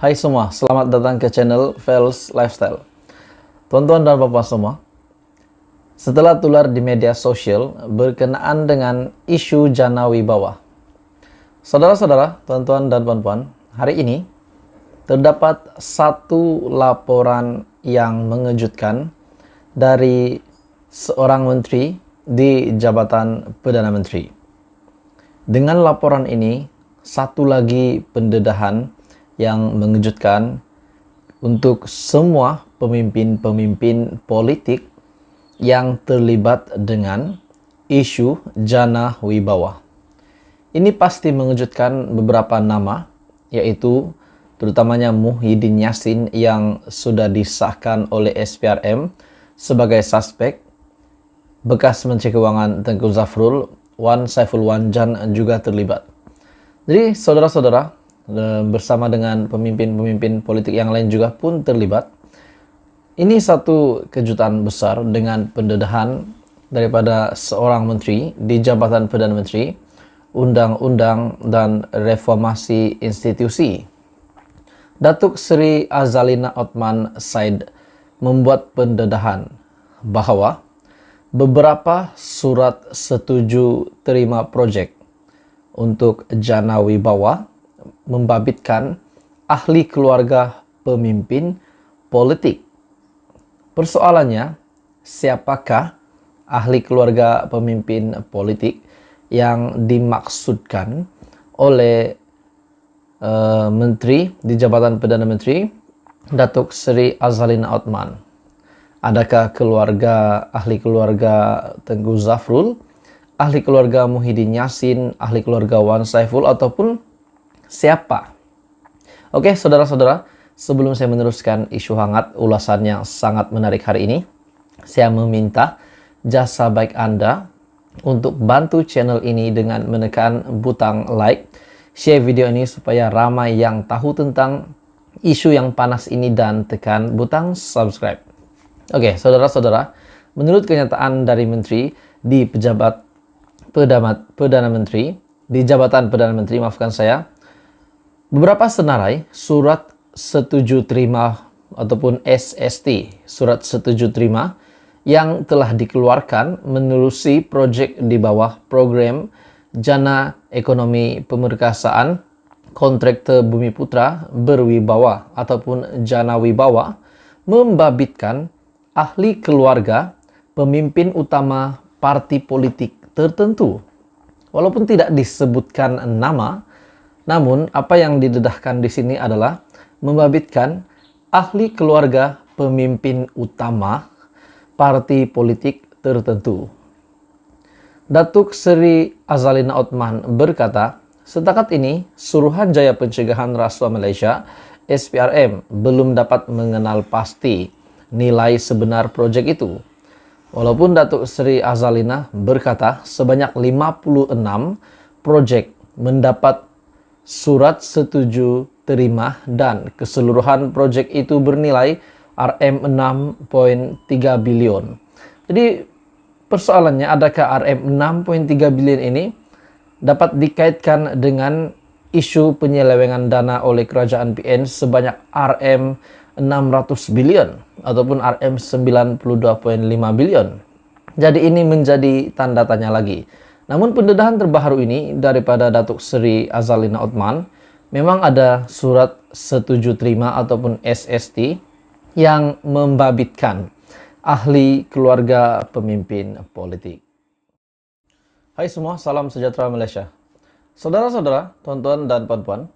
Hai semua, selamat datang ke channel Vels Lifestyle. Tuan-tuan dan bapak semua, setelah tular di media sosial berkenaan dengan isu jana wibawa. Saudara-saudara, tuan-tuan dan puan-puan, hari ini terdapat satu laporan yang mengejutkan dari seorang menteri di Jabatan Perdana Menteri. Dengan laporan ini, satu lagi pendedahan yang mengejutkan untuk semua pemimpin-pemimpin politik yang terlibat dengan isu jana wibawa. Ini pasti mengejutkan beberapa nama, yaitu terutamanya Muhyiddin Yassin yang sudah disahkan oleh SPRM sebagai suspek, bekas Menteri Keuangan Tengku Zafrul, Wan Saiful Wanjan juga terlibat. Jadi saudara-saudara, bersama dengan pemimpin-pemimpin politik yang lain juga pun terlibat. Ini satu kejutan besar dengan pendedahan daripada seorang menteri di Jabatan Perdana Menteri, Undang-Undang dan Reformasi Institusi. Datuk Seri Azalina Othman Said membuat pendedahan bahwa beberapa surat setuju terima projek untuk jana wibawa membabitkan ahli keluarga pemimpin politik. Persoalannya, siapakah ahli keluarga pemimpin politik yang dimaksudkan oleh menteri di Jabatan Perdana Menteri, Datuk Seri Azalina Othman? Adakah ahli keluarga Tengku Zafrul, ahli keluarga Muhyiddin Yassin, ahli keluarga Wan Saiful, ataupun siapa? Oke, saudara-saudara, sebelum saya meneruskan isu hangat ulasan yang sangat menarik hari ini, saya meminta jasa baik Anda untuk bantu channel ini dengan menekan butang like, share video ini supaya ramai yang tahu tentang isu yang panas ini, dan tekan butang subscribe. Oke, saudara-saudara, menurut kenyataan dari menteri di pejabat Perdana Menteri, di Jabatan Perdana Menteri, maafkan saya, beberapa senarai surat setuju terima ataupun SST, surat setuju terima yang telah dikeluarkan menerusi proyek di bawah program Jana Ekonomi Pemerkasaan Kontraktor Bumi Putra Berwibawa ataupun Jana Wibawa membabitkan ahli keluarga pemimpin utama parti politik tertentu. Walaupun tidak disebutkan nama, namun apa yang didedahkan di sini adalah membabitkan ahli keluarga pemimpin utama parti politik tertentu. Datuk Seri Azalina Othman berkata, setakat ini Suruhanjaya Pencegahan Rasuah Malaysia SPRM belum dapat mengenal pasti nilai sebenar proyek itu. Walaupun Datuk Seri Azalina berkata sebanyak 56 proyek mendapat surat setuju terima dan keseluruhan proyek itu bernilai RM6.3 bilion. Jadi persoalannya, adakah RM6.3 bilion ini dapat dikaitkan dengan isu penyelewengan dana oleh kerajaan PN sebanyak RM600 bilion ataupun RM92.5 bilion. Jadi ini menjadi tanda tanya lagi. Namun pendedahan terbaru ini daripada Datuk Seri Azalina Othman, memang ada surat setuju terima ataupun SST yang membabitkan ahli keluarga pemimpin politik. Hai semua, salam sejahtera Malaysia. Saudara-saudara, tuan-tuan dan puan-puan,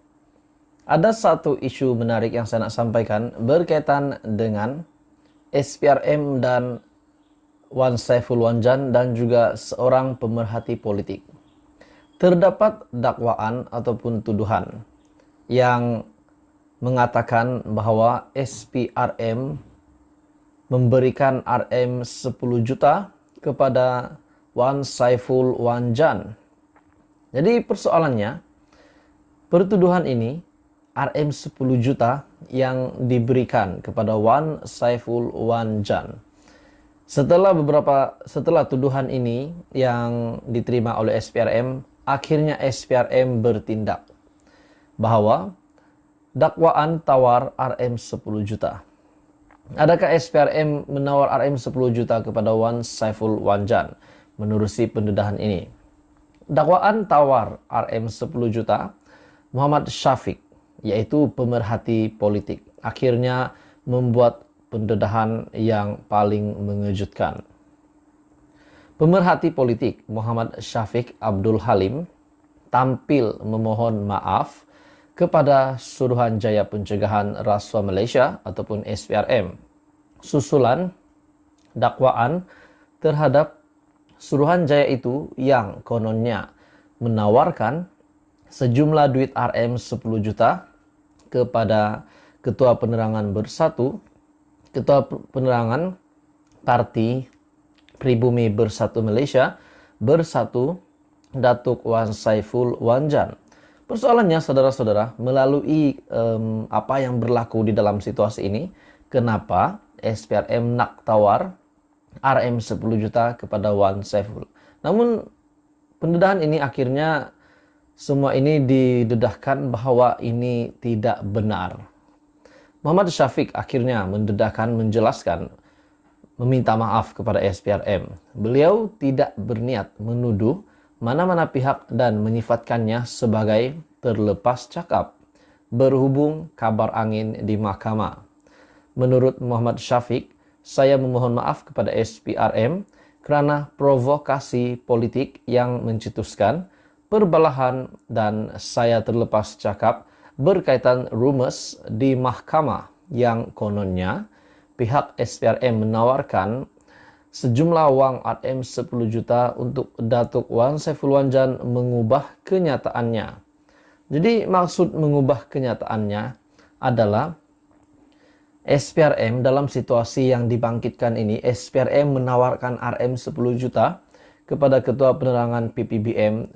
ada satu isu menarik yang saya nak sampaikan berkaitan dengan SPRM dan Wan Saiful Wanjan dan juga seorang pemerhati politik. Terdapat dakwaan ataupun tuduhan yang mengatakan bahwa SPRM memberikan RM10 juta kepada Wan Saiful Wanjan. Jadi persoalannya, pertuduhan ini RM10 juta yang diberikan kepada Wan Saiful Wanjan. Setelah tuduhan ini yang diterima oleh SPRM, akhirnya SPRM bertindak bahwa Dakwaan tawar RM 10 juta. Adakah SPRM menawar RM 10 juta kepada Wan Saiful Wanjan menerusi pendedahan ini? Dakwaan tawar RM 10 juta Muhammad Syafiq, yaitu pemerhati politik, akhirnya membuat pendedahan yang paling mengejutkan. Pemerhati politik Muhammad Syafiq Abdul Halim tampil memohon maaf kepada Suruhanjaya Pencegahan Rasuah Malaysia ataupun SPRM susulan dakwaan terhadap Suruhanjaya itu yang kononnya menawarkan sejumlah duit RM 10 juta kepada Ketua Penerangan Bersatu, Ketua Penerangan Parti Pribumi Bersatu Malaysia, Bersatu, Datuk Wan Saiful Wanjan. Persoalannya, saudara-saudara, melalui apa yang berlaku di dalam situasi ini, kenapa SPRM nak tawar RM 10 juta kepada Wan Saiful. Namun, pendedahan ini akhirnya semua ini didedahkan bahwa ini tidak benar. Muhammad Syafiq akhirnya menjelaskan, meminta maaf kepada SPRM. Beliau tidak berniat menuduh mana-mana pihak dan menyifatkannya sebagai terlepas cakap berhubung kabar angin di mahkamah. Menurut Muhammad Syafiq, saya memohon maaf kepada SPRM kerana provokasi politik yang mencetuskan perbalahan dan saya terlepas cakap berkaitan rumus di mahkamah yang kononnya pihak SPRM menawarkan sejumlah wang RM 10 juta untuk Datuk Wan Saiful Wanjan mengubah kenyataannya. Jadi maksud mengubah kenyataannya adalah SPRM dalam situasi yang dibangkitkan ini, SPRM menawarkan RM 10 juta kepada Ketua Penerangan PPBM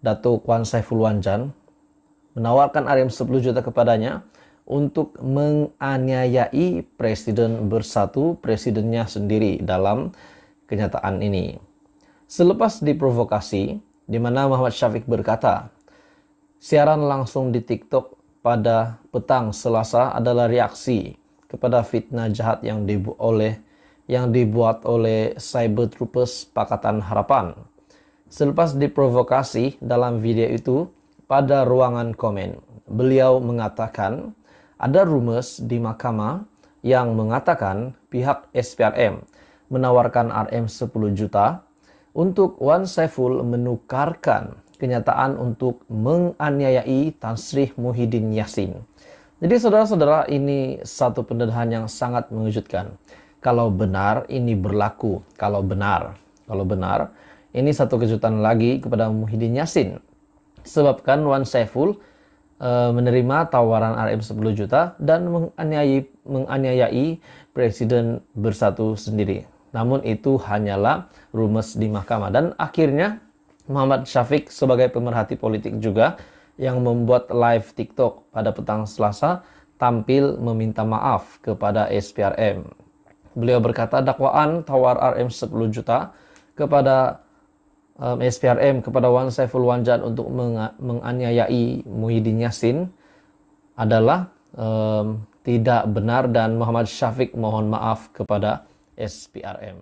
Datuk Wan Saiful Wanjan, menawarkan RM 10 juta kepadanya untuk menganiayai Presiden Bersatu, presidennya sendiri dalam kenyataan ini. Selepas diprovokasi, di mana Muhammad Syafiq berkata, siaran langsung di TikTok pada petang Selasa adalah reaksi kepada fitnah jahat yang dibuat oleh Cyber Troopers Pakatan Harapan. Selepas diprovokasi dalam video itu, pada ruangan komen, beliau mengatakan ada rumus di mahkamah yang mengatakan pihak SPRM menawarkan RM 10 juta untuk Wan Saiful menukarkan kenyataan untuk menganiayai Tan Sri Muhyiddin Yassin. Jadi saudara-saudara, ini satu pendedahan yang sangat mengejutkan. Kalau benar ini berlaku, kalau benar ini satu kejutan lagi kepada Muhyiddin Yassin. Sebabkan Wan Saiful menerima tawaran RM 10 juta dan menganiayai Presiden Bersatu sendiri. Namun itu hanyalah rumus di mahkamah. Dan akhirnya Muhammad Syafiq sebagai pemerhati politik juga yang membuat live TikTok pada petang Selasa tampil meminta maaf kepada SPRM. Beliau berkata dakwaan tawar RM 10 juta kepada SPRM kepada Wan Saiful Wanjan untuk menganiayai Muhyiddin Yassin adalah tidak benar dan Muhammad Syafiq mohon maaf kepada SPRM.